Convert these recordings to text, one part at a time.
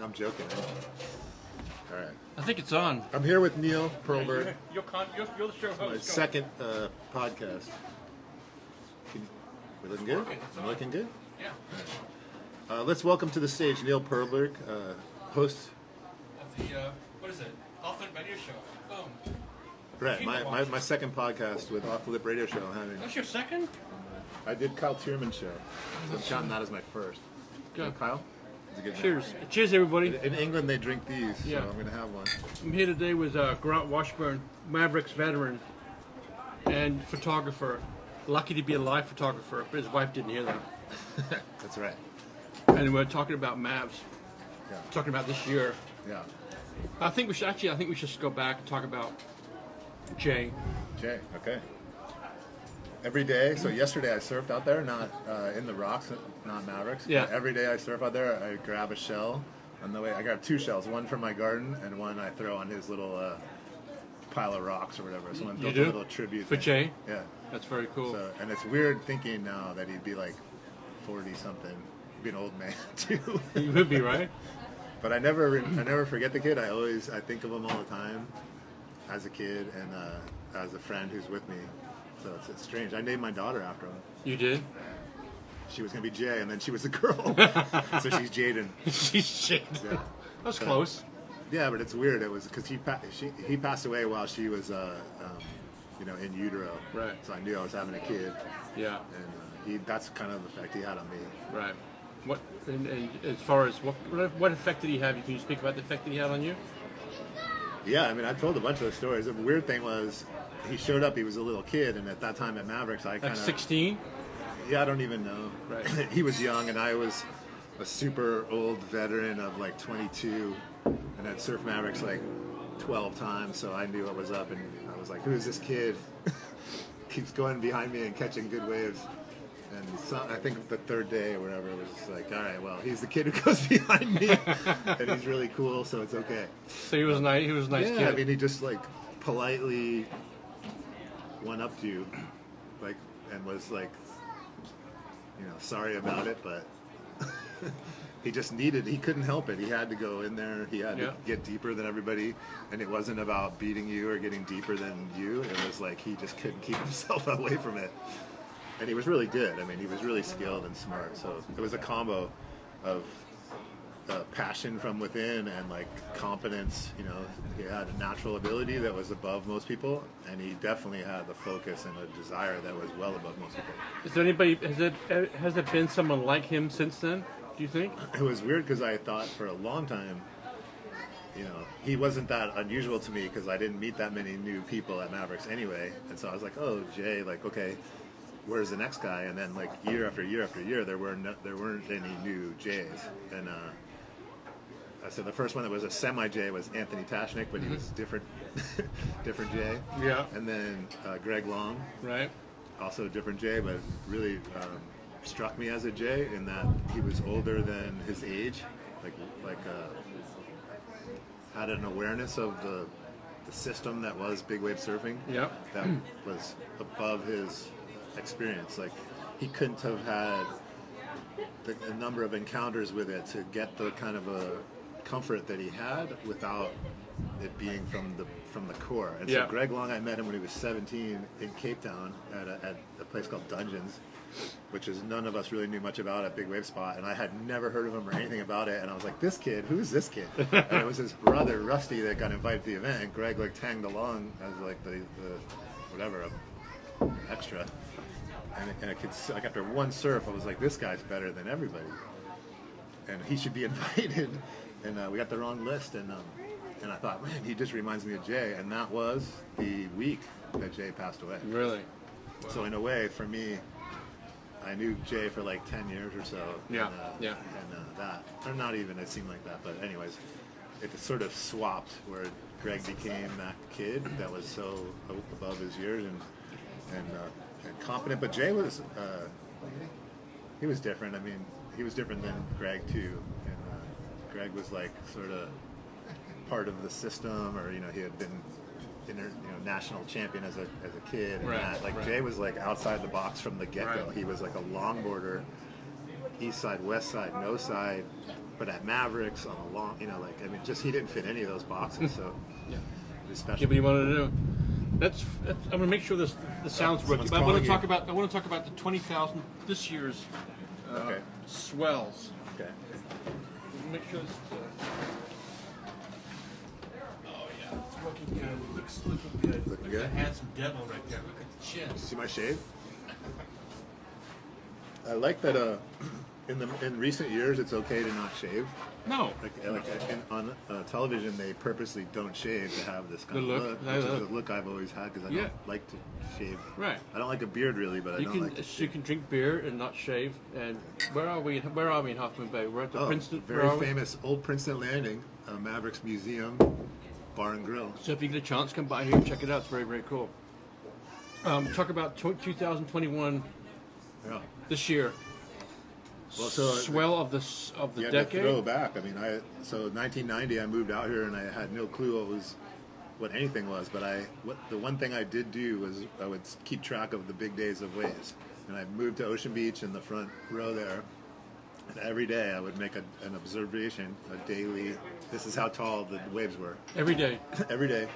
I'm joking. All right. I think it's on. I'm here with Neil Perlberg. You're the show host. My second podcast. We looking good? I'm looking good? Yeah. Let's welcome to the stage Neil Perlberg, host. Of the, what is it? Off Limit Radio Show. Boom. Right, my second podcast with Off Lip Radio Show. That's your second? I did Kyle Tierman's show. So I'm counting that as my first. Good. Kyle? It's a good Cheers. name. Cheers, everybody. In England, they drink these, Yeah. so I'm going to have one. I'm here today with Washburn, Mavericks veteran and photographer. Lucky to be a live photographer, but his wife didn't hear that. That's right. And we're talking about Mavs. Yeah. Talking about this year. Yeah. I think we should just go back and talk about Jay. Jay, okay. Every day, so yesterday I surfed out there, not in the rocks, not Mavericks. Yeah. But every day I surf out there, I grab a shell. On the way, I grab two shells, one from my garden and one I throw on his little pile of rocks or whatever. Someone built a little tribute For thing. Jay? Yeah. That's very cool. So, and it's weird thinking now that he'd be like 40-something, be an old man too. He would be, right? But I never forget the kid. I think of him all the time as a kid and as a friend who's with me. So it's strange. I named my daughter after him. You did? She was going to be Jay, and then she was a girl. So she's Jaden. She's shit. Yeah. That's close. Yeah, but it's weird. It was because he passed away while she was, in utero. Right. So I knew I was having a kid. Yeah. And that's kind of the effect he had on me. Right. What and as far as what effect did he have? Can you speak about the effect that he had on you? Yeah, I mean, I told a bunch of those stories. The weird thing was, he showed up. He was a little kid, and at that time at Mavericks, I kind of 16. Yeah, I don't even know. Right. He was young, and I was a super old veteran of like 22, and I'd surfed Mavericks like 12 times, so I knew what was up, and I was like, "Who is this kid?" Keeps going behind me and catching good waves. And so, I think the third day or whatever, it was just like, all right, well, he's the kid who goes behind me, and he's really cool, so it's okay. So he was nice. He was a nice Yeah, kid. I mean, he just like politely went up to you, like, and was like, sorry about it, but he couldn't help it. He had to go in there. He had to get deeper than everybody, and it wasn't about beating you or getting deeper than you. It was like he just couldn't keep himself away from it. And he was really good. I mean, he was really skilled and smart. So it was a combo of passion from within and like competence. He had a natural ability that was above most people, and he definitely had the focus and a desire that was well above most people. Is there anybody? Has there been someone like him since then? Do you think? It was weird because I thought for a long time, he wasn't that unusual to me because I didn't meet that many new people at Mavericks anyway, and so I was like, oh, Jay, like, okay. Where's the next guy? And then, like, year after year after year, there weren't any new Jays. And so the first one that was a semi-J was Anthony Tashnik, but he was different J. Yeah. And then Greg Long, Right. also a different J, but really struck me as a J in that he was older than his age, like had an awareness of the system that was big wave surfing. Yeah. That was above his experience. Like, he couldn't have had the number of encounters with it to get the kind of a comfort that he had without it being from the core. And so Greg Long, I met him when he was 17 in Cape Town at a place called Dungeons, which is none of us really knew much about at Big Wave Spot, and I had never heard of him or anything about it, and I was like, this kid, who's this kid? And it was his brother Rusty that got invited to the event, and Greg like tagged along as like the whatever, extra. And I could, like, after one surf, I was like, this guy's better than everybody, and he should be invited. And we got the wrong list, and I thought, man, he just reminds me of Jay. And that was the week that Jay passed away. Really? Wow. So in a way, for me, I knew Jay for like 10 years or so. Yeah. And that, or not even, it seemed like that. But anyways, it sort of swapped where Greg became that kid that was so above his years and competent, but Jay was he was different. I mean, he was different than Greg too, and Greg was like sort of part of the system, or he had been national champion as a kid, and Jay was like outside the box from the get-go. He was like a longboarder east side, west side, no side, but at Mavericks on the long, like I mean, just he didn't fit any of those boxes. So Yeah. it was Yeah, special. what you wanted to do. That's I'm gonna make sure the sounds working. someone's But I want calling to you. talk about the 20,000 this year's Okay. swells. Okay. Make sure this. Oh yeah, it's looking good. Looks looking good. Looking Look good? at the handsome devil right there. Look at the chin. See my shave? I like that. In recent years, it's okay to not shave. No. On television, they purposely don't shave to have this kind The of look. look, That which is look. the look I've always had because I Yeah. don't like to shave. Right. I don't like a beard really, but I You don't can like to you shave. can drink beer and not shave. And where are we? Where are we in Half Moon Bay? We're at the Princeton. Where very are we? famous Old Princeton Landing, Mavericks Museum, Bar and Grill. So if you get a chance, come by here and check it out. It's very very cool. Talk about 2021 Yeah. this year. Well, so Swell of the you had decade. to throw back. I mean, so 1990, I moved out here and I had no clue what anything was. But the one thing I did do was I would keep track of the big days of waves. And I moved to Ocean Beach in the front row there. And every day I would make an observation, a daily. This is how tall the waves were Every day. every day.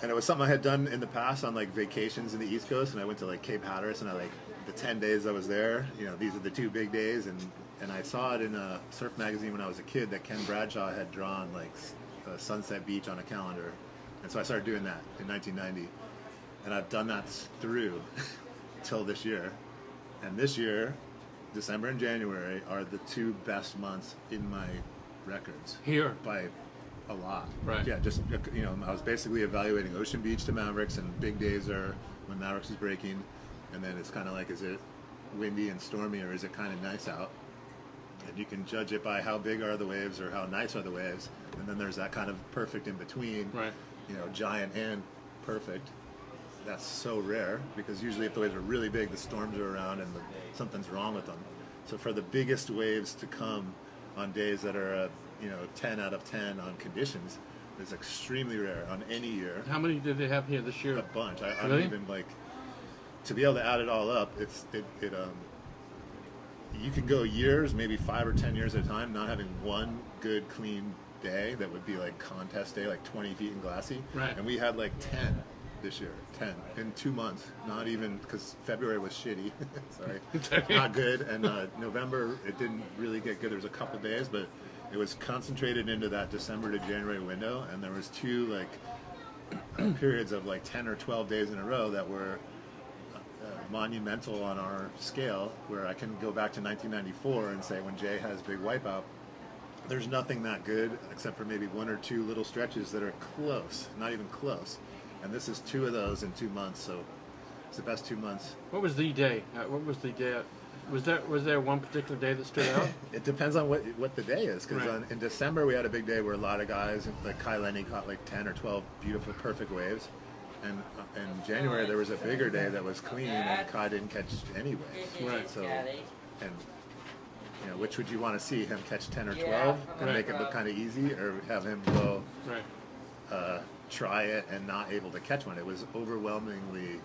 And it was something I had done in the past on like vacations in the East Coast, and I went to like Cape Hatteras, and the 10 days I was there, these are the 2 big days, and I saw it in a surf magazine when I was a kid that Ken Bradshaw had drawn like Sunset Beach on a calendar, and so I started doing that in 1990, and I've done that through till this year, and this year, December and January are the 2 best months in my records Here. by a lot. Right. Yeah, just, I was basically evaluating Ocean Beach to Mavericks, and big days are when Mavericks is breaking, and then it's kind of like, is it windy and stormy, or is it kind of nice out? And you can judge it by how big are the waves or how nice are the waves, and then there's that kind of perfect in between, Right. Giant and perfect. That's so rare, because usually if the waves are really big, the storms are around and something's wrong with them. So for the biggest waves to come on days that are 10 out of 10 on conditions is extremely rare on any year. How many did they have here this year? A bunch. I Really? don't even to be able to add it all up. You could go years, maybe 5 or 10 years at a time, not having one good clean day that would be like contest day, like 20 feet and glassy. Right. And we had like 10 this year, 10 in 2 months. Not even, because February was shitty. Sorry, not good. And November it didn't really get good. There was a couple days, but it was concentrated into that December to January window, and there was 2 periods of 10 or 12 days in a row that were monumental on our scale, where I can go back to 1994 and say when Jay has big wipeout, there's nothing that good except for maybe 1 or 2 little stretches that are close, not even close. And this is 2 of those in 2 months, so it's the best 2 months. What was the day? What was the day? Was there one particular day that stood out? It depends on what the day is, because Right. in December we had a big day where a lot of guys, like Kai Lenny, caught 10 or 12 beautiful, perfect waves. And in January there was a bigger day that was clean, and Kai didn't catch any waves. Right. So, and which would you want to see, him catch 10 or 12 and make it look kind of easy, or have him go Right. try it and not able to catch one? It was overwhelmingly,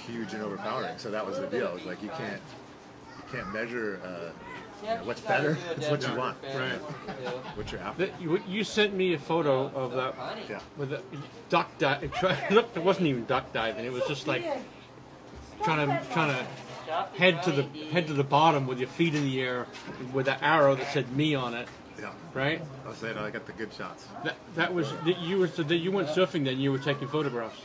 huge and overpowering. So that was the deal. It was like you can't measure what's better. It's what you want. Right. What you're after. You sent me a photo of that Yeah. with the duck dive. Look, it wasn't even duck diving. It was just like trying to head to the bottom with your feet in the air with an arrow that said "me" on it. Yeah. Right. I was saying I got the good shots. That was you went surfing then. You were taking photographs.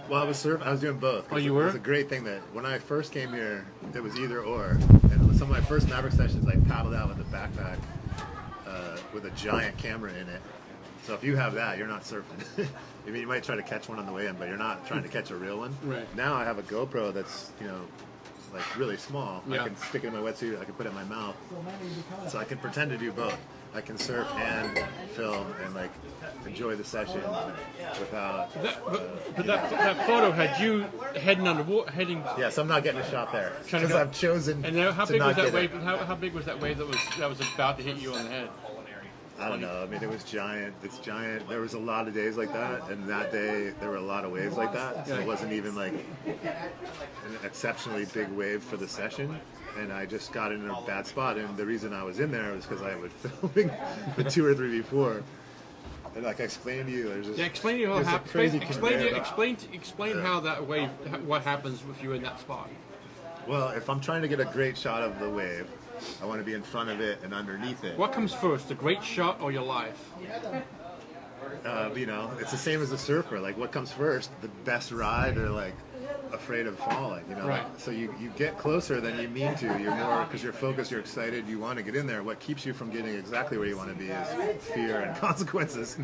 Well, I was doing both. Oh, you were? It was a great thing that when I first came here, it was either or. And some of my first Maverick sessions, I paddled out with a backpack with a giant camera in it. So if you have that, you're not surfing. I mean, you might try to catch one on the way in, but you're not trying to catch a real one. Right. Now I have a GoPro that's, really small. Yeah. I can stick it in my wetsuit. I can put it in my mouth. So I can pretend to do both. I can surf and film and enjoy the session without. But that photo had you heading underwater, heading. Yes, I'm not getting a shot there Trying to because go- I've chosen. And now, how to big not was that get wave? it. How big was that wave that was about to hit you on the head? I don't know. I mean, it was giant. It's giant. There was a lot of days like that, and that day there were a lot of waves like that. So it wasn't even like an exceptionally big wave for the session. and I just got in a bad spot. And the reason I was in there was because I was filming the 2 or 3 before. And like I explained to you, there's this, explain to you how there's a happens. crazy Explain how that wave, what happens if you're in that spot. Well, if I'm trying to get a great shot of the wave, I want to be in front of it and underneath it. What comes first, the great shot or your life? You know, it's the same as a surfer. Like, what comes first? The best ride or like afraid of falling? You know, Right. so you get closer than you mean to. You're more because you're focused, you're excited, you want to get in there. What keeps you from getting exactly where you want to be is fear and consequences,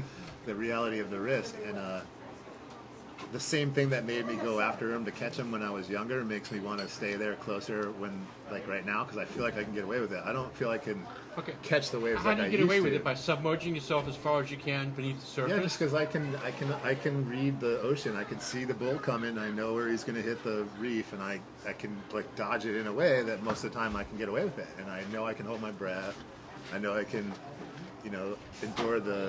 the reality of the risk. And the same thing that made me go after him to catch him when I was younger makes me want to stay there closer when, like right now, because I feel like I can get away with it. I don't feel I can catch the waves How like do I you get used away with to. it? By submerging yourself as far as you can beneath the surface? Yeah, just because I can read the ocean. I can see the bull coming. I know where he's going to hit the reef, and I can like dodge it in a way that most of the time I can get away with it. And I know I can hold my breath. I know I can, you know, endure the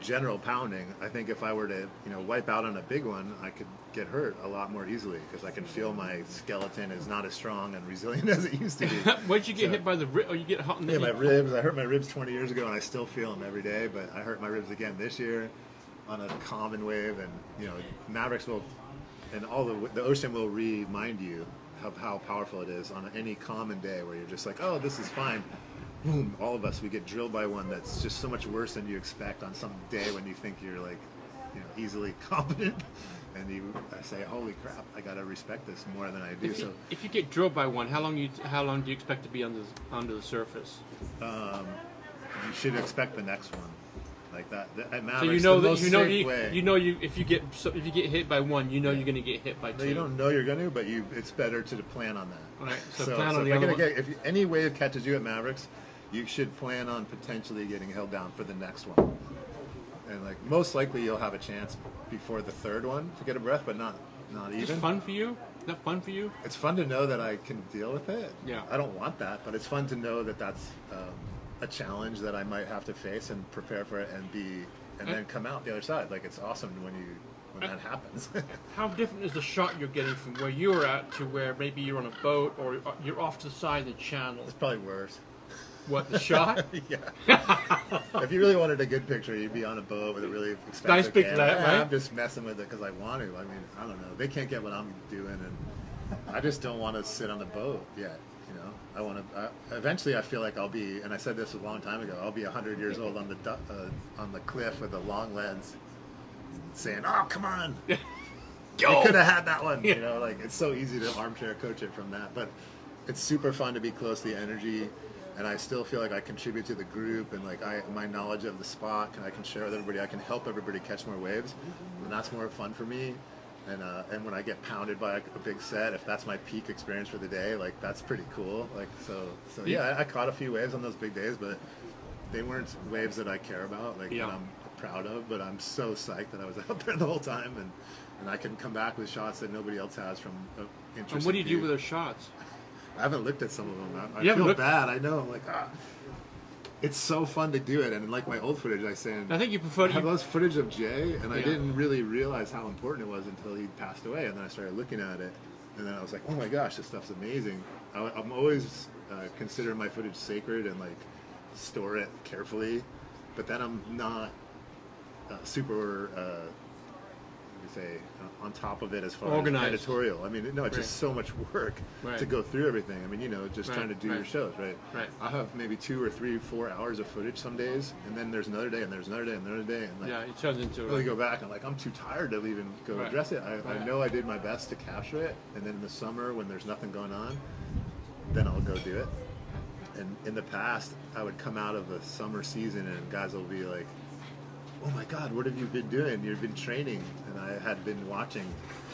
general pounding. I think if I were to, you know, wipe out on a big one, I could get hurt a lot more easily because I can feel my skeleton is not as strong and resilient as it used to be. Where'd you get hit by the rib? Or you get hot in the Yeah, my ribs. I hurt my ribs 20 years ago, and I still feel them every day. But I hurt my ribs again this year on a common wave, and you know, Mavericks will, and all the ocean will remind you of how powerful it is on any common day where you're just like, oh, this is fine. Boom! All of us, we get drilled by one that's just so much worse than you expect on some day when you think you're like, you know, easily competent, and I say, holy crap, I gotta respect this more than I do. If you get drilled by one, how long do you expect to be under the surface? You should expect the next one, like that. At Mavericks, So you know the that most safe way. if you get hit by one, you know you're going to get hit by two. No, you don't know you're going to, but it's better to plan on that. Right. So plan on if the other one. if any wave catches you at Mavericks, you should plan on potentially getting held down for the next one. And like most likely you'll have a chance before the third one to get a breath, but not even. It's fun for you? Is that fun for you? It's fun to know that I can deal with it. Yeah. I don't want that, but it's fun to know that that's a challenge that I might have to face and prepare for it and then come out the other side. Like it's awesome when that happens. How different is the shot you're getting from where you're at to where maybe you're on a boat or you're off to the side of the channel? It's probably worse. What, the shot? Yeah. If you really wanted a good picture, you'd be on a boat with a really expensive nice big camera. light, right? I'm just messing with it because I want to. I mean, I don't know. They can't get what I'm doing, and I just don't want to sit on the boat yet. You know, I want to. Eventually, I feel like I'll be, and I said this a long time ago. I'll be 100 years old on the cliff with a long lens, saying, "Oh, come on." Go! You could have had that one. You know, like it's so easy to armchair coach it from that, but it's super fun to be close to the energy. And I still feel like I contribute to the group, and like my knowledge of the spot, I can share with everybody. I can help everybody catch more waves, and that's more fun for me. And when I get pounded by a big set, if that's my peak experience for the day, like that's pretty cool. Like so yeah, I caught a few waves on those big days, but they weren't waves that I care about, like that I'm proud of. But I'm so psyched that I was out there the whole time, and I can come back with shots that nobody else has from interesting. And what do you do with those shots? I haven't looked at some of them. I feel bad. I know. I'm like, it's so fun to do it. And like my old footage, I think you prefer. I have those footage of Jay, and I didn't really realize how important it was until he passed away. And then I started looking at it, and then I was like, oh my gosh, this stuff's amazing. I'm always consider my footage sacred and like store it carefully, but then I'm not super. On top of it as far organized. as editorial. I mean, no, it's just so much work to go through everything. I mean, you know, just trying to do your shows, right? I have maybe 2 or 3, 4 hours of footage some days, and then there's another day, and there's another day, and another day, and like, it turns into really go back. And like, I'm too tired to even go address it. I know I did my best to capture it, and then in the summer when there's nothing going on, then I'll go do it. And in the past, I would come out of a summer season, and guys will be like, oh my God, what have you been doing? You've been training. And I had been watching,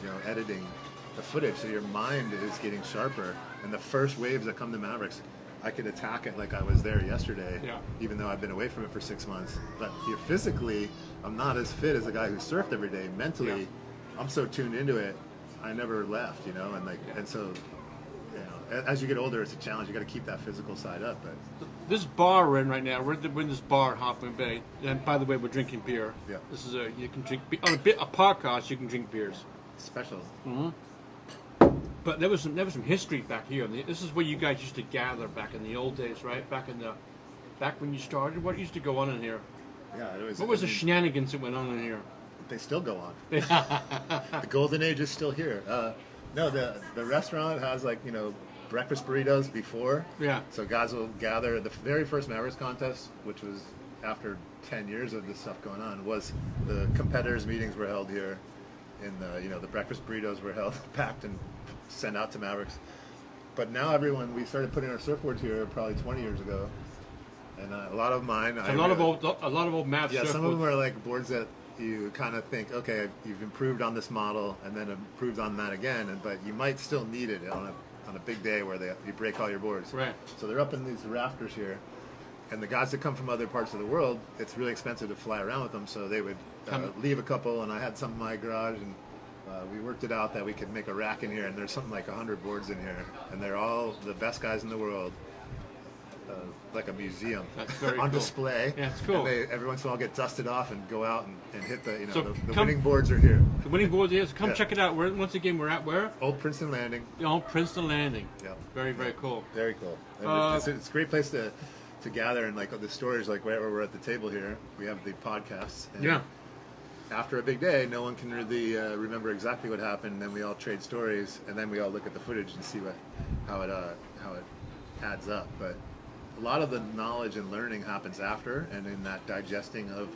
you know, editing the footage. So your mind is getting sharper. And the first waves that come to Mavericks, I could attack it like I was there yesterday, even though I've been away from it for 6 months. But physically, I'm not as fit as a guy who surfed every day. Mentally, I'm so tuned into it, I never left, you know, and so, you know, as you get older, it's a challenge. You got to keep that physical side up. But this bar we're in right now, we're in this bar at Hoffman Bay. And by the way, we're drinking beer. Yeah. This is you can drink on a podcast. You can drink beers. Special. Mm-hmm. But there was some history back here. I mean, this is where you guys used to gather back in the old days, right? Back when you started. What used to go on in here? Yeah, it was. What was the shenanigans that went on in here? They still go on. The golden age is still here. No, the restaurant has breakfast burritos before. Yeah. So guys will gather. The very first Mavericks contest, which was after 10 years of this stuff going on, was the competitors' meetings were held here. In the breakfast burritos were held, packed and sent out to Mavericks. But now we started putting our surfboards here probably 20 years ago. And a lot of mine. A lot of old Mavs. Yeah, surfboards. some of them are like boards that you kind of think, okay, you've improved on this model and then improved on that again, but you might still need it on a big day where you break all your boards. Right. So they're up in these rafters here, and the guys that come from other parts of the world, it's really expensive to fly around with them, so they would leave a couple, and I had some in my garage, and we worked it out that we could make a rack in here, and there's something like 100 boards in here, and they're all the best guys in the world. Like a museum. That's very on cool. display. Yeah, it's cool. And they every once in a while get dusted off and go out and hit the So the winning boards are here. The winning boards is. Come Yeah. check it out. Once again, we're at where? Old Princeton Landing. Princeton Landing. Yeah. Very, very cool. Very cool. And it's a great place to gather, and the stories like where we're at the table here. We have the podcasts. And Yeah. After a big day, no one can really remember exactly what happened. And then we all trade stories, and then we all look at the footage and see how it adds up. But a lot of the knowledge and learning happens after, and in that digesting of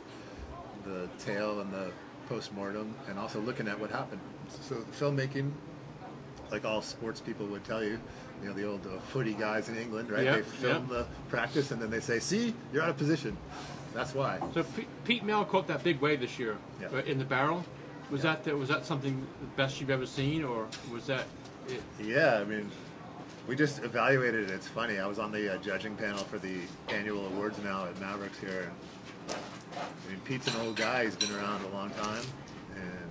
the tale and the post-mortem, and also looking at what happened. So the filmmaking, like all sports people would tell you, the old footy guys in England, right? Yeah, They film the practice, and then they say, see, you're out of position. That's why. So Pete Mel caught that big wave this year in the barrel. Was that something the best you've ever seen, or was that it? Yeah, I mean, we just evaluated it. It's funny. I was on the judging panel for the annual awards now at Mavericks here. And, I mean, Pete's an old guy. He's been around a long time, and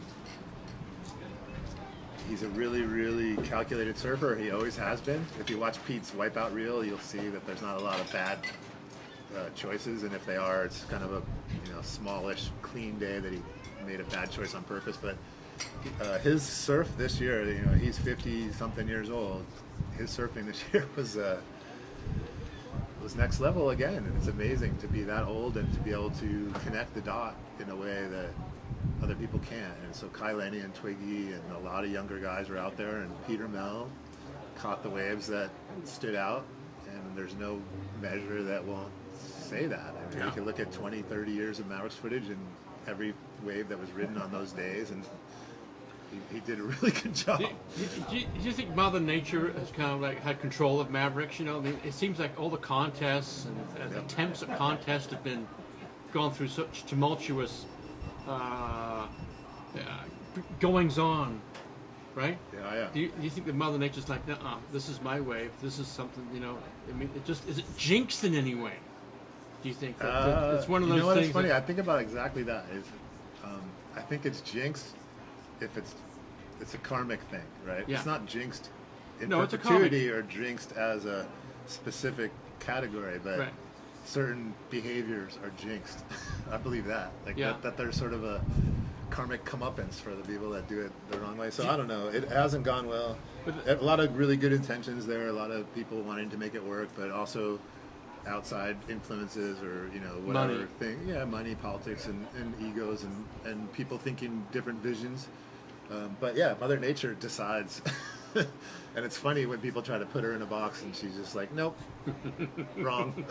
he's a really, really calculated surfer. He always has been. If you watch Pete's wipeout reel, you'll see that there's not a lot of bad choices, and if they are, it's kind of a smallish, clean day that he made a bad choice on purpose. But his surf this year, he's 50-something years old. His surfing this year was next level again, and it's amazing to be that old and to be able to connect the dot in a way that other people can't. And so Kai Lenny and Twiggy and a lot of younger guys were out there, and Peter Mel caught the waves that stood out, and there's no measure that won't say that. I mean, you can look at 20, 30 years of Mavericks footage and every wave that was ridden on those days, and he did a really good job. Do you think Mother Nature has kind of had control of Mavericks? I mean, it seems like all the contests and attempts at contests have been gone through such tumultuous goings on, right? Yeah. Do you think that Mother Nature's like, nuh-uh, this is my wave, this is something, I mean, is it jinxed in any way? Do you think that it's one of those things? It's funny. I think about exactly that. I think it's jinxed if it's a karmic thing, right? Yeah. It's not jinxed in it's a perpetuity or jinxed as a specific category, but right. certain behaviors are jinxed. I believe that. That there's sort of a karmic comeuppance for the people that do it the wrong way. So I don't know. It hasn't gone well. A lot of really good intentions there. A lot of people wanting to make it work, but also outside influences or whatever money. Thing. Yeah, money, politics, and egos, and people thinking different visions. But yeah, Mother Nature decides. And it's funny when people try to put her in a box and she's just like, nope, wrong.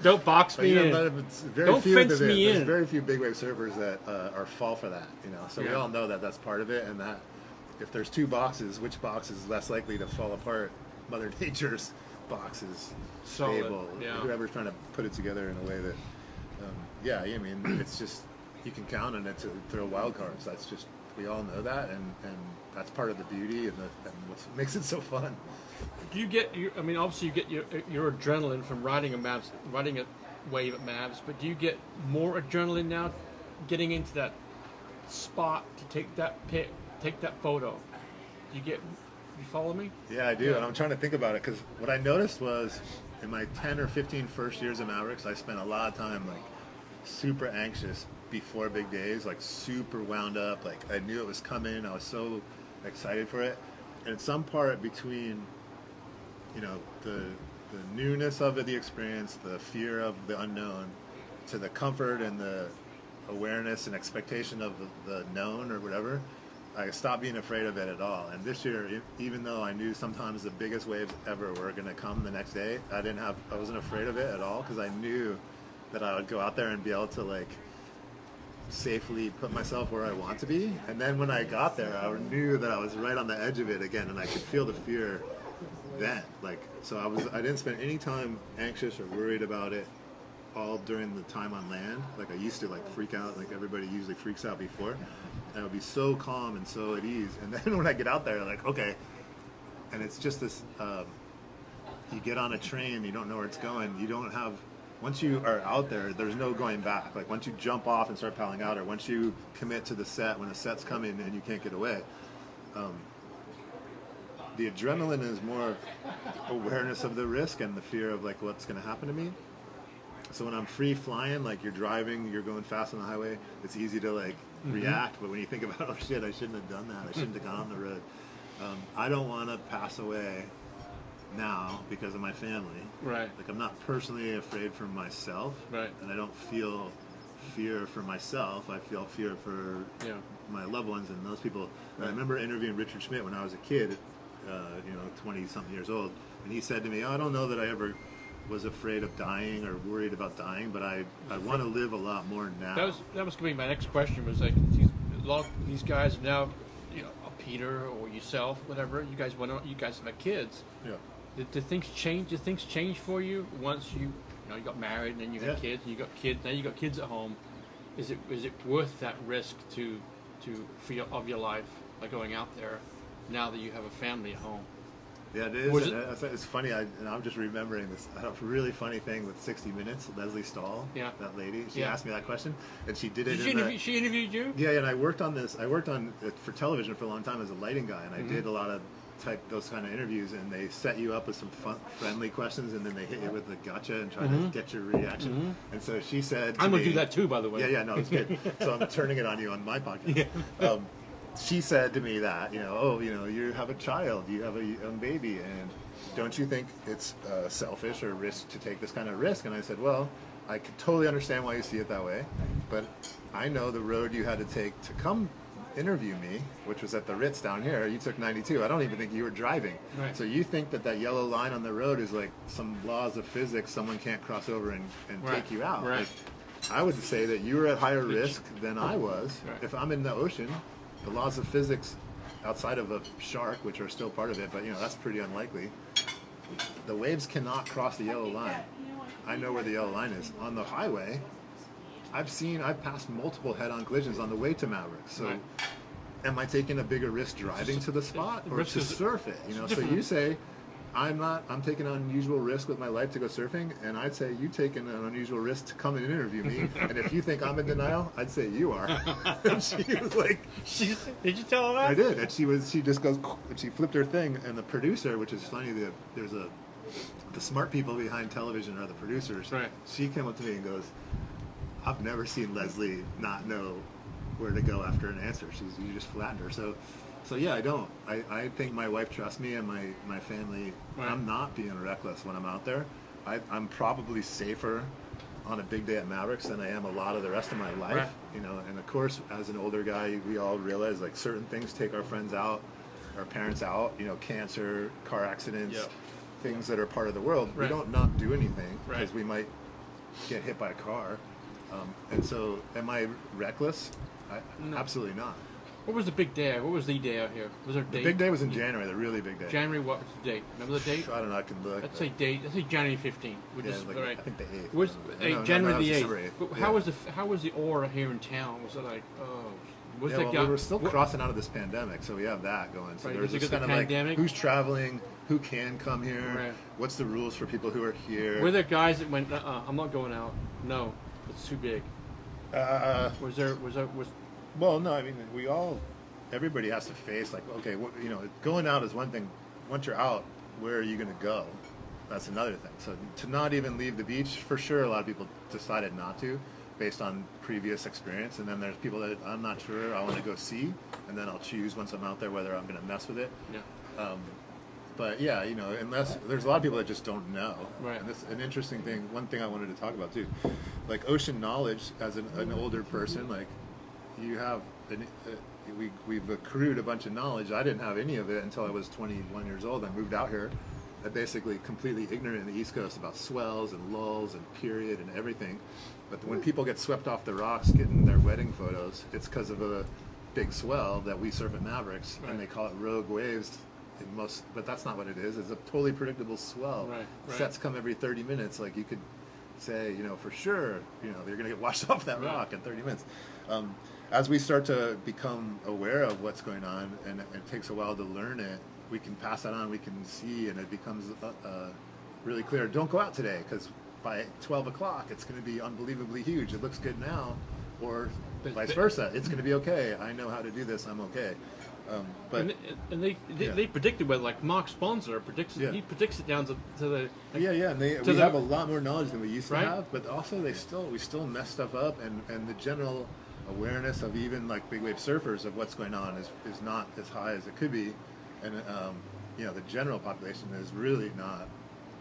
Don't box me in. Don't fence me in. There's very few big wave surfers that fall for that. So we all know that that's part of it, and that if there's two boxes, which box is less likely to fall apart? Mother Nature's box is stable. Whoever's trying to put it together in a way that, I mean, it's just you can count on it to throw wild cards. That's just, we all know that, and that's part of the beauty and what makes it so fun. Do you get obviously you get your adrenaline from riding a wave at Mavs, but do you get more adrenaline now getting into that spot to take that pic, take that photo? You follow me? Yeah, I do, and I'm trying to think about it, because what I noticed was in my 10 or 15 first years of Mavericks, I spent a lot of time super anxious before big days, super wound up, I knew it was coming, I was so excited for it. and some part between, you know, the newness of the experience, the fear of the unknown, to the comfort and the awareness and expectation of the known or whatever. I stopped being afraid of it at all. And this year, even though I knew sometimes the biggest waves ever were going to come the next day, I wasn't afraid of it at all, because I knew that I would go out there and be able to like safely put myself where I want to be. And then when I got there, I knew that I was right on the edge of it again, and I could feel the fear then. Like, so I didn't spend any time anxious or worried about it all during the time on land. Like I used to like freak out, like everybody usually freaks out before. And I would be so calm and so at ease. And then when I get out there, like, okay, and it's just this, you get on a train, you don't know where it's going. You don't have, once you are out there, there's no going back. Like once you jump off and start paddling out, or once you commit to the set, when the set's coming and you can't get away, the adrenaline is more awareness of the risk and the fear of like what's going to happen to me. So when I'm free flying, like you're driving, you're going fast on the highway, it's easy to like react. But when you think about, oh shit, I shouldn't have done that, I shouldn't have gone on the road. I don't want to pass away now because of my family. Right. Like I'm not personally afraid for myself. Right. And I don't feel fear for myself. I feel fear for my loved ones and those people. Right. I remember interviewing Richard Schmidt when I was a kid, 20-something years old, and he said to me, I don't know that I ever was afraid of dying or worried about dying, but I want to live a lot more now. That was going to be my next question. Was like a lot of these guys now, Peter or yourself, whatever. You guys have had kids. Yeah. Did things change? Did things change for you once you got married and then you had kids and you got kids? Now you got kids at home. Is it worth that risk for your life by going out there now that you have a family at home? Yeah, it is. It's funny, I'm just remembering this really funny thing with 60 Minutes. Leslie Stahl, that lady, she asked me that question, and she did it. She interviewed you? Yeah, and I worked on for television for a long time as a lighting guy, and I did a lot of those kind of interviews, and they set you up with some fun, friendly questions, and then they hit you with the gotcha and try to get your reaction. And so she said, I'm going to do that too, by the way. Yeah, no, it's good. So I'm turning it on you on my podcast. Yeah. She said to me that, you have a child, you have a young baby, and don't you think it's selfish or risk to take this kind of risk? And I said, well, I could totally understand why you see it that way, but I know the road you had to take to come interview me, which was at the Ritz down here. You took 92. I don't even think you were driving. Right. So you think that yellow line on the road is like some laws of physics someone can't cross over and take you out. Right. Like, I would say that you were at higher risk than I was. Right. If I'm in the ocean, the laws of physics outside of a shark, which are still part of it, but that's pretty unlikely. The waves cannot cross the yellow line. I know where the yellow line is. On the highway, I've passed multiple head-on collisions on the way to Mavericks. So am I taking a bigger risk driving to the spot or to surf it? So you say, I'm taking an unusual risk with my life to go surfing, and I'd say you taking an unusual risk to come and interview me. And if you think I'm in denial, I'd say you are. And she was like, did you tell her that? I did. And she just goes, and she flipped her thing, and the producer, which is funny, there's the smart people behind television are the producers. Right. She came up to me and goes, I've never seen Leslie not know where to go after an answer. You just flattened her. So yeah, I don't. I think my wife trusts me and my family. Right. I'm not being reckless when I'm out there. I'm probably safer on a big day at Mavericks than I am a lot of the rest of my life. Right. And of course, as an older guy, we all realize like certain things take our friends out, our parents out. Cancer, car accidents, things that are part of the world. Right. We don't not do anything because we might get hit by a car. And so, am I reckless? No. Absolutely not. What was the big day? What was the day out here? Was there a date? The big day was in January, the really big day. January, what was the date? Remember the date? I don't know, I can look. Let's say date. Let's say January 15th. I think the 8th. January the 8th. 8th. How was the aura here in town? Was it like, we were still crossing out of this pandemic, so we have that going. So there's this kind of pandemic? Like, who's traveling, who can come here, what's the rules for people who are here. Were there guys that went, I'm not going out, no, it's too big? Well, no, I mean, everybody has to face, like, okay, going out is one thing. Once you're out, where are you going to go? That's another thing. So to not even leave the beach, for sure, a lot of people decided not to, based on previous experience. And then there's people that I'm not sure, I want to go see, and then I'll choose once I'm out there whether I'm going to mess with it. Yeah. But yeah, unless there's a lot of people that just don't know. Right. And this an interesting thing. One thing I wanted to talk about too, like ocean knowledge as an older person, like you have we've accrued a bunch of knowledge. I didn't have any of it until I was 21 years old. I moved out here. I basically completely ignorant in the East Coast about swells and lulls and period and everything. But when people get swept off the rocks getting their wedding photos, it's because of a big swell that we surf at Mavericks, and they call it rogue waves. But that's not what it is. It's a totally predictable swell. Right. Sets come every 30 minutes. Like you could say, for sure, they're going to get washed off that rock in 30 minutes. As we start to become aware of what's going on, and it takes a while to learn it, we can pass that on. We can see, and it becomes really clear. Don't go out today because by 12 o'clock it's going to be unbelievably huge. It looks good now, or vice versa. It's going to be okay. I know how to do this. I'm okay. But they predicted weather, like Mark Sponsor predicts. He predicts it down to the and we have a lot more knowledge than we used to have. But also we still mess stuff up, and the general awareness of even like big wave surfers of what's going on is not as high as it could be, and the general population is really not,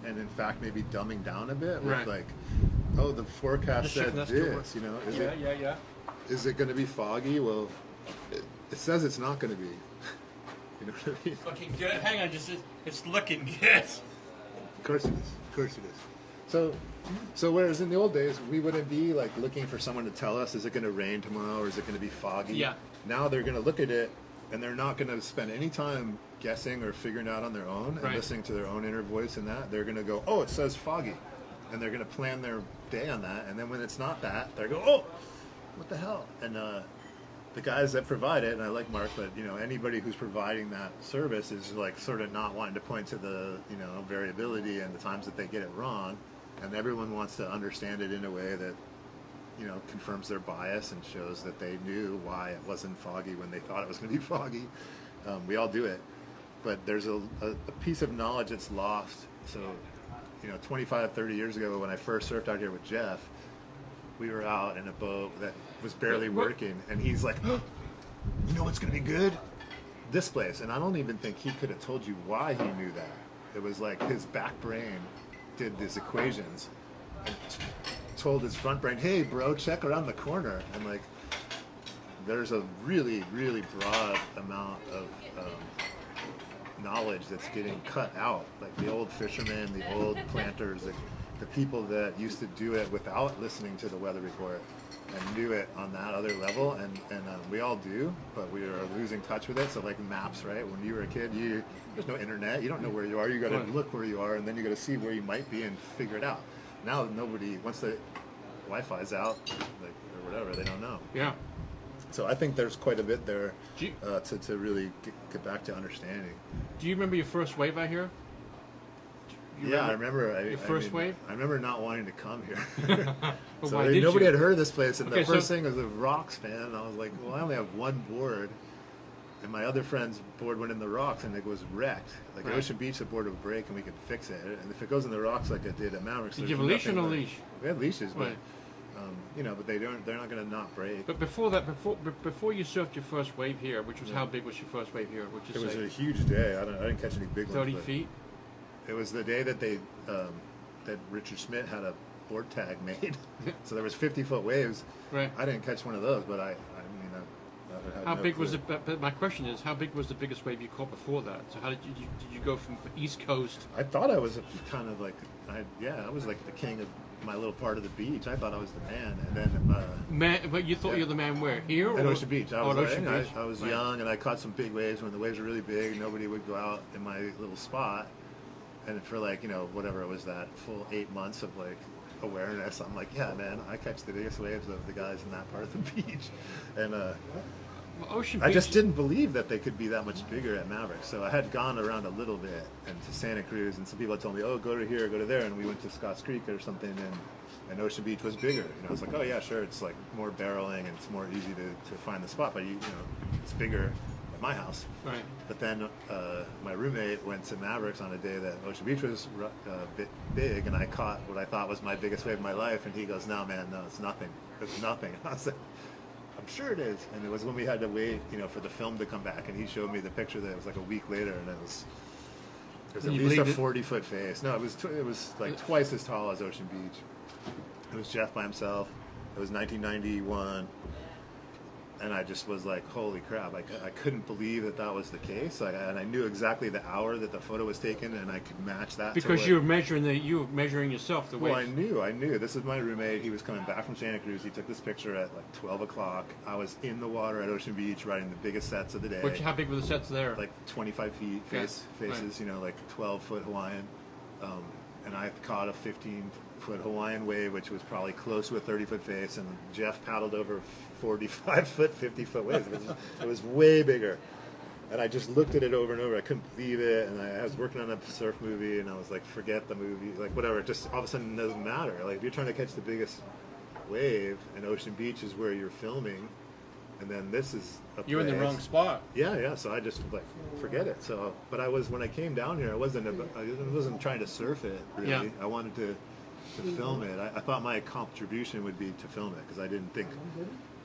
and in fact maybe dumbing down a bit with like, oh, the forecast said this, is it going to be foggy? Well, it says it's not going to be. You know what I mean? Looking good. Hang on, it's looking good. Of course it is. So whereas in the old days we wouldn't be like looking for someone to tell us, is it going to rain tomorrow or is it going to be foggy? Yeah. Now they're going to look at it and they're not going to spend any time guessing or figuring out on their own and listening to their own inner voice and that. They're going to go, oh, it says foggy. And they're going to plan their day on that. And then when it's not that, they're going, oh, what the hell? And the guys that provide it, and I like Mark, but anybody who's providing that service is like sort of not wanting to point to the variability and the times that they get it wrong, and everyone wants to understand it in a way that confirms their bias and shows that they knew why it wasn't foggy when they thought it was going to be foggy. We all do it, but there's a piece of knowledge that's lost. So 25, 30 years ago when I first surfed out here with Jeff, we were out in a boat that was barely working, and he's like, oh, you know what's going to be good? This place. And I don't even think he could have told you why he knew that. It was like his back brain did these equations and told his front brain, hey, bro, check around the corner. And like, there's a really, really broad amount of knowledge that's getting cut out. Like the old fishermen, the old planters, the people that used to do it without listening to the weather report and knew it on that other level, and we all do, but we are losing touch with it. So like maps, right? When you were a kid, there's no internet. You don't know where you are. You got to look where you are, and then you got to see where you might be and figure it out. Now nobody, once the Wi-Fi's out, or whatever, they don't know. Yeah. So I think there's quite a bit there to really get back to understanding. Do you remember your first wave out here? I remember your first wave. I remember not wanting to come here. Well, so why did nobody you? had heard of this place, and the Okay, first thing was the rocks, man. And I was like, well, I only have one board, and my other friend's board went in the rocks, and it was wrecked. Like at Ocean Beach, the board would break, and we could fix it. And if it goes in the rocks like it did at Mavericks, did you have a leash or no leash? We had leashes, but but they're not going to not break. But before that, before you surfed your first wave here, which was how big was your first wave here? It was a huge day. I didn't catch any big 30 ones. 30 feet. It was the day that that Richard Schmidt had a board tag made, so there was 50-foot waves. Right. I didn't catch one of those, but I how big was it? But my question is, how big was the biggest wave you caught before that? So how did you go from East Coast? I thought I was kind of like I was like the king of my little part of the beach. I thought I was the man, and then But you thought you were the man where? Here or at Ocean Beach? I was Right. young, and I caught some big waves. When the waves were really big, nobody would go out in my little spot. And for whatever it was, that full 8 months of awareness, I'm like, yeah, man, I catch the biggest waves of the guys in that part of the beach. And Ocean I Beach, just didn't believe that they could be that much bigger at Mavericks. So I had gone around a little bit and to Santa Cruz, and some people had told me, oh, go to here, go to there, and we went to Scotts Creek or something, and Ocean Beach was bigger. I was like, oh yeah, sure, it's like more barreling and it's more easy to find the spot, but it's bigger at my house. right? But then my roommate went to Mavericks on a day that Ocean Beach was big, and I caught what I thought was my biggest wave of my life, and he goes, no, man, no, it's nothing. It's nothing. I was like, I'm sure it is. And it was when we had to wait, for the film to come back, and he showed me the picture that it was like a week later, and it was at least a 40-foot face. No, it was like twice as tall as Ocean Beach. It was Jeff by himself. It was 1991. And I just was like, holy crap. I couldn't believe that was the case. And I knew exactly the hour that the photo was taken, and I could match that. Because you were measuring yourself the way. Well, I knew. This is my roommate. He was coming back from Santa Cruz. He took this picture at like 12 o'clock. I was in the water at Ocean Beach riding the biggest sets of the day. How big were the sets there? Like 25 feet faces, right. Like 12-foot Hawaiian. And I caught a 15-foot Hawaiian wave, which was probably close to a 30-foot face, and Jeff paddled over 45-foot, 50-foot waves. It was way bigger. And I just looked at it over and over. I couldn't believe it. And I was working on a surf movie, and I was like, forget the movie. Like, whatever. It just all of a sudden doesn't matter. Like, if you're trying to catch the biggest wave, and Ocean Beach is where you're filming, and then this is you're in the wrong spot. Yeah. So I just like forget it. So, but when I came down here, I wasn't trying to surf it really. Yeah. I wanted to film it. I thought my contribution would be to film it because I didn't think,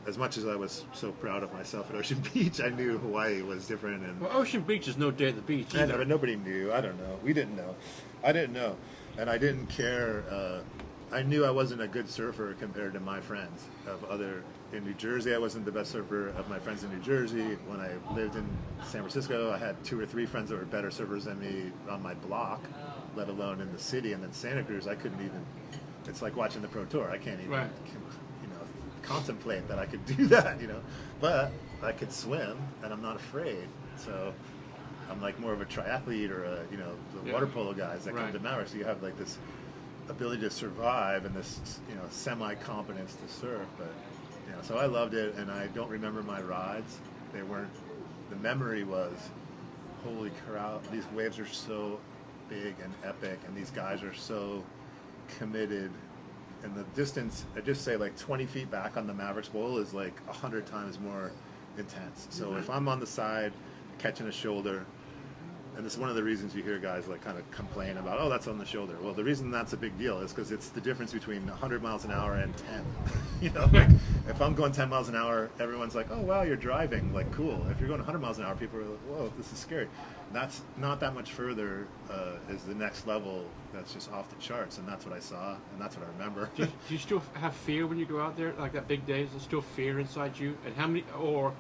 as much as I was so proud of myself at Ocean Beach, I knew Hawaii was different. And well, Ocean Beach is no day at the beach. I know, but nobody knew. I don't know. We didn't know. I didn't know, and I didn't care. I knew I wasn't a good surfer compared to my friends in New Jersey. I wasn't the best surfer of my friends in New Jersey. When I lived in San Francisco, I had 2 or 3 friends that were better surfers than me on my block, let alone in the city. And then Santa Cruz, I couldn't even. It's like watching the Pro Tour. I can't even, contemplate that I could do that. But I could swim, and I'm not afraid. So I'm like more of a triathlete or the water polo guys that come to Mavericks. So you have like this ability to survive and this semi-competence to surf, but so I loved it, and I don't remember my rides. They weren't. The memory was, holy crap! These waves are so big and epic, and these guys are so committed. And the distance, I just say like 20 feet back on the Mavericks Bowl is like 100 times more intense. So if I'm on the side catching a shoulder, and this is one of the reasons you hear guys like kind of complain about, oh, that's on the shoulder. Well, the reason that's a big deal is because it's the difference between 100 miles an hour and 10. Like if I'm going 10 miles an hour, everyone's like, oh, wow, you're driving. Like, cool. If you're going 100 miles an hour, people are like, whoa, this is scary. That's not that much further is the next level that's just off the charts, and that's what I saw, and that's what I remember. Do you still have fear when you go out there, like that big day? Is there still fear inside you? And how many, or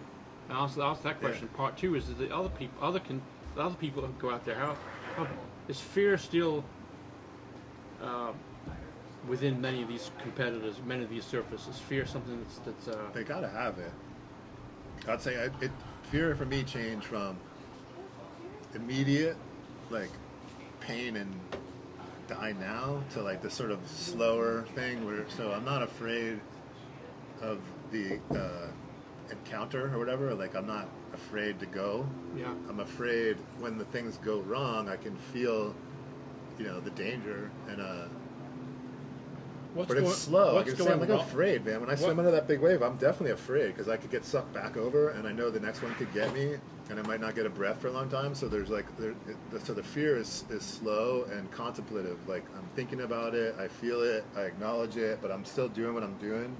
I'll ask that question, part 2, is the other people who go out there, how is fear still within many of these competitors, many of these surfers? Is fear something that's they gotta have it. I'd say fear for me changed from immediate like pain and die now to like this sort of slower thing so I'm not afraid of the encounter or whatever. Like I'm not afraid to go. Yeah. I'm afraid when the things go wrong, I can feel, the danger and but it's slow. I'm like afraid, man. When I swim under that big wave, I'm definitely afraid because I could get sucked back over, and I know the next one could get me, and I might not get a breath for a long time. So there's so the fear is slow and contemplative. Like I'm thinking about it, I feel it, I acknowledge it, but I'm still doing what I'm doing.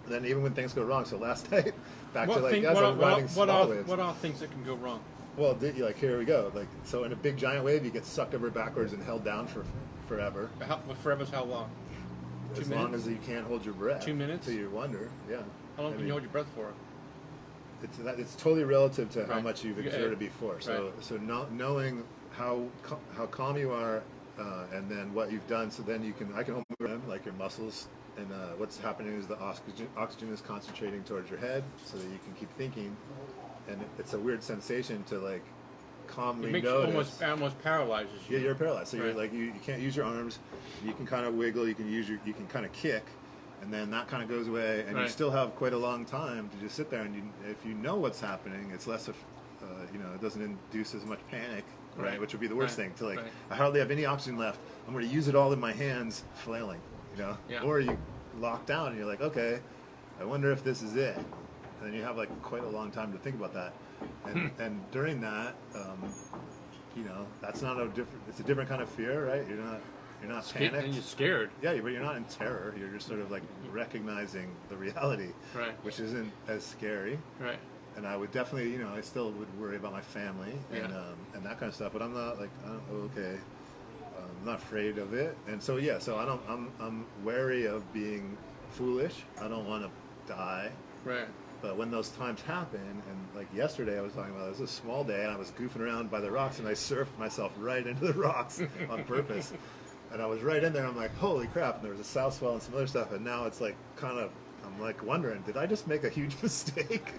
And then even when things go wrong, so last night, what are things that can go wrong? Well, here we go. Like so, in a big giant wave, you get sucked over backwards and held down for forever. Forever's how long? As long as you can't hold your breath. 2 minutes? So you wonder, yeah. How long can you hold your breath for? It's totally relative to how much you've exerted before. So knowing how calm you are, and then what you've done, so then I can hold my breath, like your muscles, and what's happening is the oxygen is concentrating towards your head, so that you can keep thinking, and it's a weird sensation to like calmly notice. Almost paralyzes you. Yeah, you're paralyzed. So you're like you can't use your arms. You can kind of wiggle. You can kind of kick, and then that kind of goes away, and you still have quite a long time to just sit there. And if you know what's happening, it's less of, it doesn't induce as much panic, right? Which would be the worst thing. To like, I hardly have any oxygen left. I'm going to use it all in my hands, flailing, Yeah. Or you lock down, and you're like, okay, I wonder if this is it. And then you have like quite a long time to think about that. And during that, that's not it's a different kind of fear, right? You're not, you're not panicked. And you're scared. Yeah, but you're not in terror. You're just sort of like recognizing the reality, Right. which isn't as scary. Right. And I would definitely, I still would worry about my family and that kind of stuff. But I'm not like, okay, I'm not afraid of it. And so I'm wary of being foolish. I don't want to die. Right. But when those times happen, and like yesterday I was talking about, it was a small day and I was goofing around by the rocks and I surfed myself right into the rocks on purpose. And I was right in there. I'm like, holy crap! And there was a south swell and some other stuff. And now it's like I'm like wondering, did I just make a huge mistake?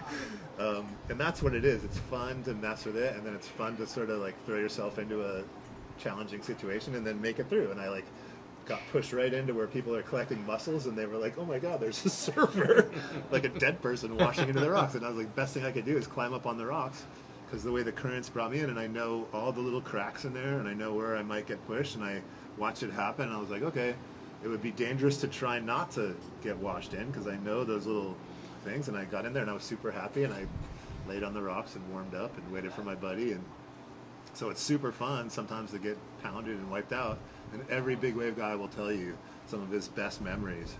And that's what it is. It's fun to mess with it, and then it's fun to sort of like throw yourself into a challenging situation and then make it through. And I like got pushed right into where people are collecting mussels, and they were like, oh my god, there's a surfer, like a dead person washing into the rocks. And I was like, best thing I could do is climb up on the rocks, because the way the currents brought me in, and I know all the little cracks in there, and I know where I might get pushed, and I watched it happen, and I was like, okay, it would be dangerous to try not to get washed in, because I know those little things. And I got in there and I was super happy, and I laid on the rocks and warmed up and waited for my buddy. And so it's super fun sometimes to get pounded and wiped out. And every big wave guy will tell you some of his best memories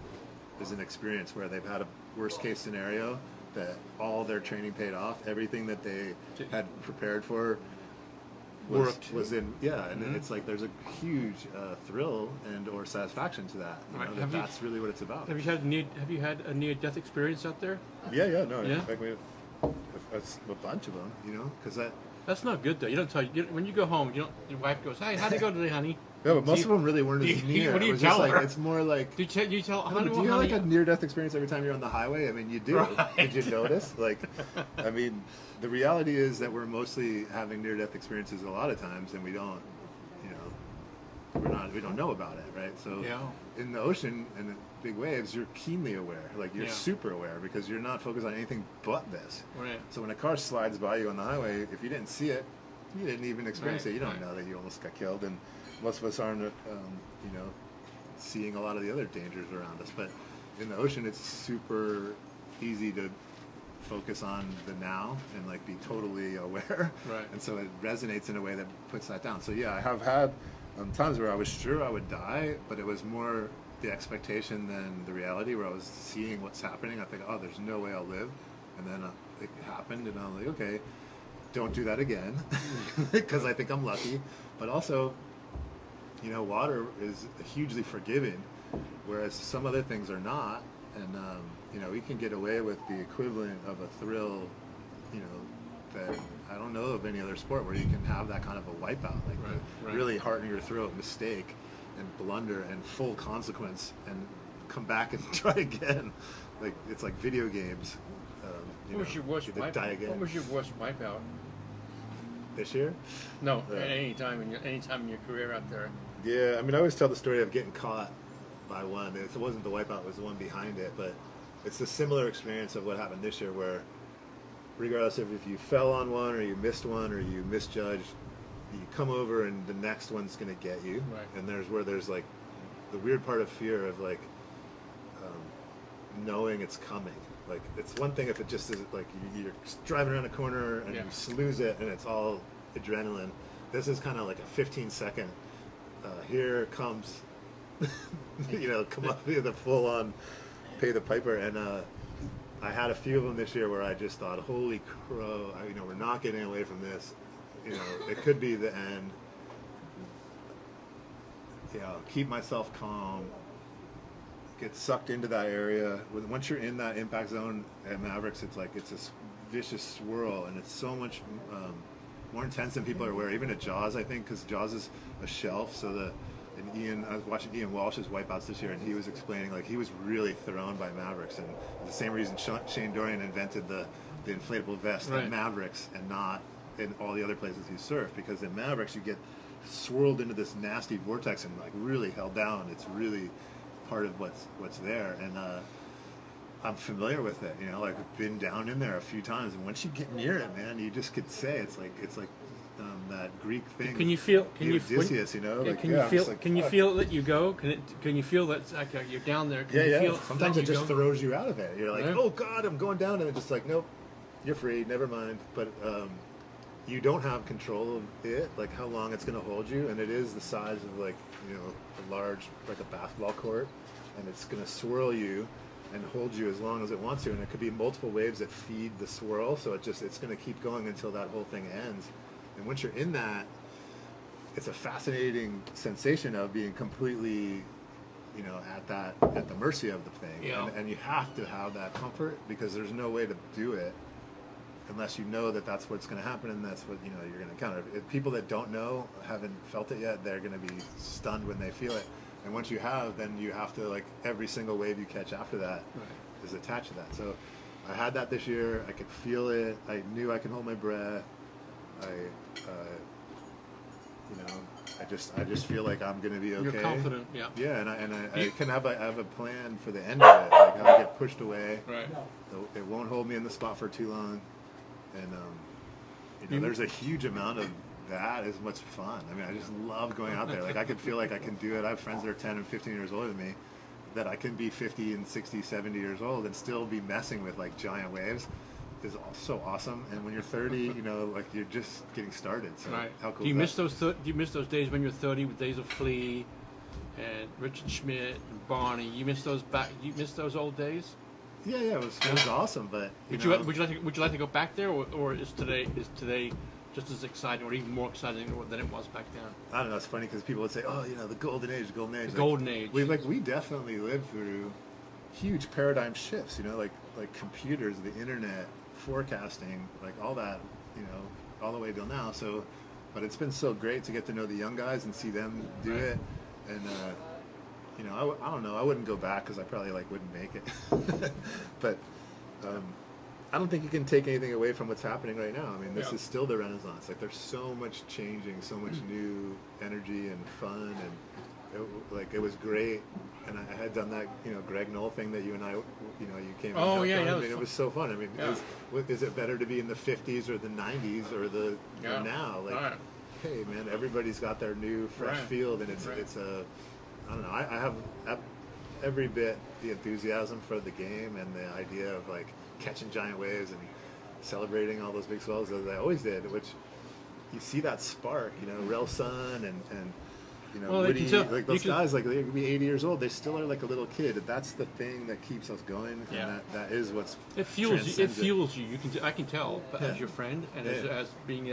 is an experience where they've had a worst case scenario that all their training paid off. Everything that they had prepared for was in, and it's like there's a huge thrill and or satisfaction to that. That's really what it's about. Have you had a near-death experience out there? Yeah. Yeah? In fact, we have a bunch of them, because That's not good though. You don't tell when you go home. Your wife goes, "Hey, how'd it go today, honey?" Yeah, but most of them really weren't as near. What do you it was tell just her? Like, it's more like. Do you tell? No, do you have like a near-death experience every time you're on the highway? I mean, you do. Right. Did you notice? Like, I mean, the reality is that we're mostly having near-death experiences a lot of times, and we don't know about it, right? So in the ocean and the big waves, you're keenly aware. Like, you're super aware because you're not focused on anything but this. Right. So when a car slides by you on the highway, if you didn't see it, you didn't even experience it. You don't know that you almost got killed, and most of us aren't, seeing a lot of the other dangers around us. But in the ocean, it's super easy to focus on the now and like be totally aware. Right. And so it resonates in a way that puts that down. So I have had times where I was sure I would die, but it was more the expectation than the reality, where I was seeing what's happening. I think, oh, there's no way I'll live. And then it happened, and I was like, okay, don't do that again, because I think I'm lucky. But also, water is hugely forgiving, whereas some other things are not. And, we can get away with the equivalent of a thrill, that I don't know of any other sport where you can have that kind of a wipeout, like really heart in your throat mistake and blunder and full consequence and come back and try again. Like, it's like video games. What was your worst wipeout? This year? No, any time in your career out there. Yeah, I mean, I always tell the story of getting caught by one. It wasn't the wipeout; it was the one behind it. But it's a similar experience of what happened this year, where regardless of if you fell on one or you missed one or you misjudged, you come over and the next one's going to get you. Right. And there's like the weird part of fear of like knowing it's coming. Like, it's one thing if it just is like you're driving around a corner and you lose it and it's all adrenaline. This is kind of like a 15-second. Here comes, come up with a full-on pay the piper. And I had a few of them this year where I just thought, holy crow, we're not getting away from this. It could be the end. Keep myself calm. Get sucked into that area. Once you're in that impact zone at Mavericks, it's like it's this vicious swirl, and it's so much more intense than people are aware. Even at Jaws, I think, because Jaws is a shelf. So I was watching Ian Walsh's wipeouts this year, and he was explaining like he was really thrown by Mavericks, and the same reason Shane Dorian invented the inflatable vest at Mavericks and not in all the other places he surfed, because in Mavericks you get swirled into this nasty vortex and like really held down. It's really part of what's there, and I'm familiar with it. Like, I've been down in there a few times, and once you get near it, man, you just could say it's like that Greek thing. Can you feel? Odysseus, Can you feel that you go? Can you feel that like you're down there? Can you feel sometimes it just throws you out of it. You're like, oh God, I'm going down, and it's just like, nope, you're free. Never mind. But you don't have control of it, like how long it's going to hold you, and it is the size of like, you know, a large, like a basketball court, and it's going to swirl you and hold you as long as it wants to, and it could be multiple waves that feed the swirl, so it's going to keep going until that whole thing ends. And once you're in that, it's a fascinating sensation of being completely, you know, at the mercy of the thing. Yeah. And you have to have that comfort, because there's no way to do it unless you know that that's what's going to happen, and that's what, you know, you're going to encounter. If people that don't know, haven't felt it yet, they're going to be stunned when they feel it. And once you have, then you have to, like, every single wave you catch after that is attached to that. So I had that this year. I could feel it. I knew I could hold my breath. You know, I just feel like I'm going to be okay. You're confident, yeah. Yeah, and I can have a plan for the end of it, like how to get pushed away. Right. So it won't hold me in the spot for too long, and you know, there's a huge amount of that is what's fun. I mean, I just love going out there. Like, I could feel like I can do it. I have friends that are 10 and 15 years older than me, that I can be 50 and 60, 70 years old and still be messing with like giant waves. Is so awesome. And when you're 30, you know, like, you're just getting started. So how cool do you is miss those? Do you miss those days when you're 30 with days of Flea and Richard Schmidt and Barney? You miss those back? You miss those old days? Yeah, it was awesome. But would you like to go back there, or is today just as exciting or even more exciting than it was back then? I don't know. It's funny because people would say, "Oh, you know, the golden age." The golden age. We definitely lived through huge paradigm shifts. You know, like computers, the internet, forecasting, like all that, you know, all the way till now. So, but it's been so great to get to know the young guys and see them do it. And you know, I don't know, I wouldn't go back because I probably like wouldn't make it. But I don't think you can take anything away from what's happening right now. I mean, this is still the Renaissance. Like, there's so much changing, so much new energy and fun, and it was great. And I had done that, you know, Greg Knoll thing that you and I, you know, you came. Oh yeah, I mean, it was so fun. I mean, is it better to be in the 50s or the 90s or or now? Like, hey man, everybody's got their new fresh field, and it's a, I don't know. I have every bit the enthusiasm for the game and the idea of like catching giant waves and celebrating all those big swells as I always did. Which you see that spark, you know, Rel Sun and you know, Woody, like those guys, like they could be 80 years old, they still are like a little kid. That's the thing that keeps us going, and that is what's it fuels you. It fuels you. I can tell as your friend and as being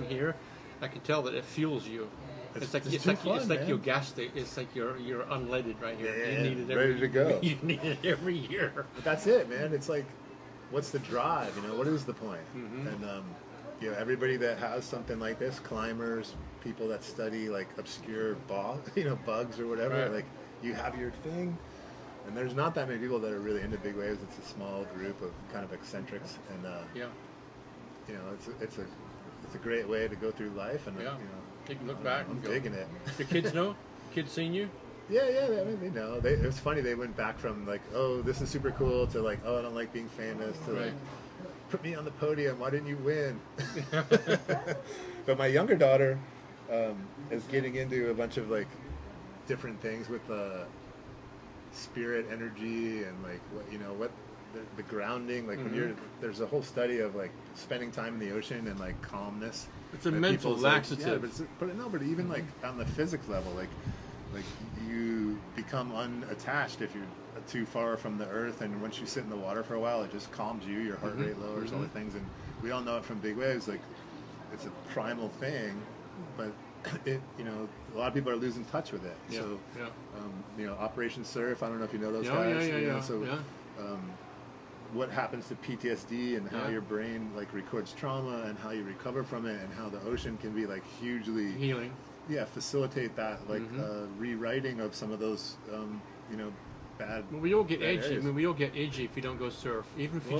here, I can tell that it fuels you. It's like your gas station. It's like you're unleaded right here. Yeah, you need it ready to go. You need it every year. But that's it, man. It's like, what's the drive? You know, what is the point? Mm-hmm. And you know, everybody that has something like this, climbers, people that study like obscure bugs or whatever, like, you have your thing, and there's not that many people that are really into big waves. It's a small group of kind of eccentrics, and you know, it's a great way to go through life, and you know, you can look back. I'm digging it. The kids know. Kids seen you. Yeah, I mean, they know. It was funny. They went back from like, oh, this is super cool, to like, oh, I don't like being famous, to like, put me on the podium. Why didn't you win? But my younger daughter is getting into a bunch of like different things with spirit energy and like what the grounding, like when there's a whole study of like spending time in the ocean and like calmness. It's a mental laxative. But even like on the physics level, like you become unattached if you're too far from the earth, and once you sit in the water for a while, it just calms you, your heart rate lowers, all the things. And we all know it from big waves, like it's a primal thing, but it, you know, a lot of people are losing touch with it. So you know, Operation Surf, I don't know if you know those guys. So what happens to PTSD and how your brain like records trauma and how you recover from it, and how the ocean can be like hugely healing. Facilitate that, like rewriting of some of those you know, bad. Well, we all get edgy. Areas. I mean, we all get edgy if you don't go surf, even if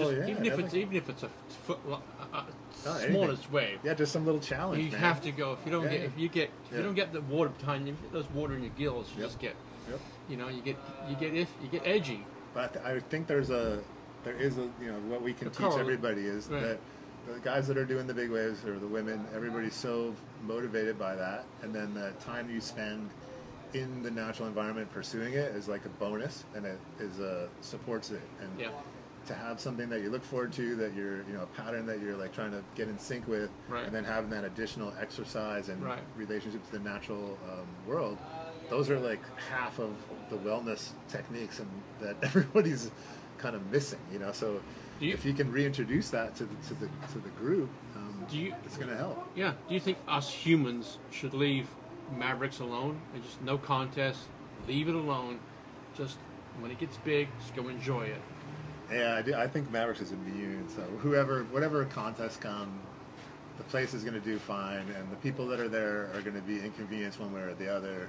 even if it's a foot smallest wave. Yeah, just some little challenge. You have to go. If you don't if you don't get the water behind you, those water in your gills, you just get you know, you get edgy. But I think there is a you know, what we can teach everybody is that the guys that are doing the big waves, or the women, everybody's so motivated by that, and then the time you spend in the natural environment pursuing it is like a bonus, and it is supports it. And to have something that you look forward to, that you're, you know, a pattern that you're like trying to get in sync with, Right. and then having that additional exercise and Right. relationship to the natural world, those are like half of the wellness techniques and that everybody's kind of missing, you know. So if you can reintroduce that to the group, it's going to help. Yeah. Do you think us humans should leave Mavericks alone and just no contest, leave it alone, just when it gets big, just go enjoy it? Yeah, I do. I think Mavericks is immune. So whatever contest come, the place is going to do fine, and the people that are there are going to be inconvenienced one way or the other.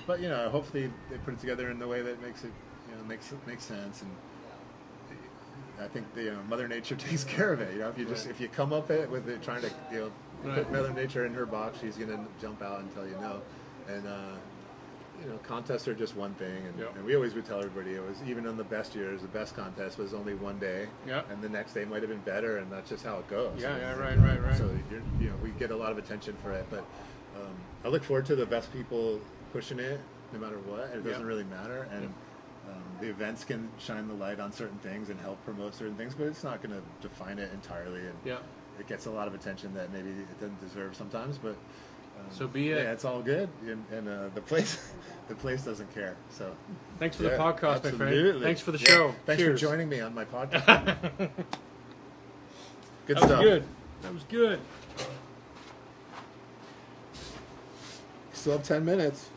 But you know, hopefully they put it together in the way that makes it, you know, makes sense. And I think Mother Nature takes care of it. You know, if you come up with it trying to, you know, put Mother Nature in her box, she's going to jump out and tell you no. And you know, contests are just one thing, and we always would tell everybody it was, even in the best years, the best contest was only one day, and the next day might have been better, and that's just how it goes. Right. So you know, we get a lot of attention for it, but I look forward to the best people pushing it, no matter what. It doesn't really matter, and the events can shine the light on certain things and help promote certain things, but it's not going to define it entirely, and it gets a lot of attention that maybe it doesn't deserve sometimes, but. So be it. Yeah, it's all good, and the place doesn't care. So thanks for the podcast, absolutely. my friend. Thanks for the show. Thanks Cheers. for joining me on my podcast. Good stuff. That was good. Still have 10 minutes.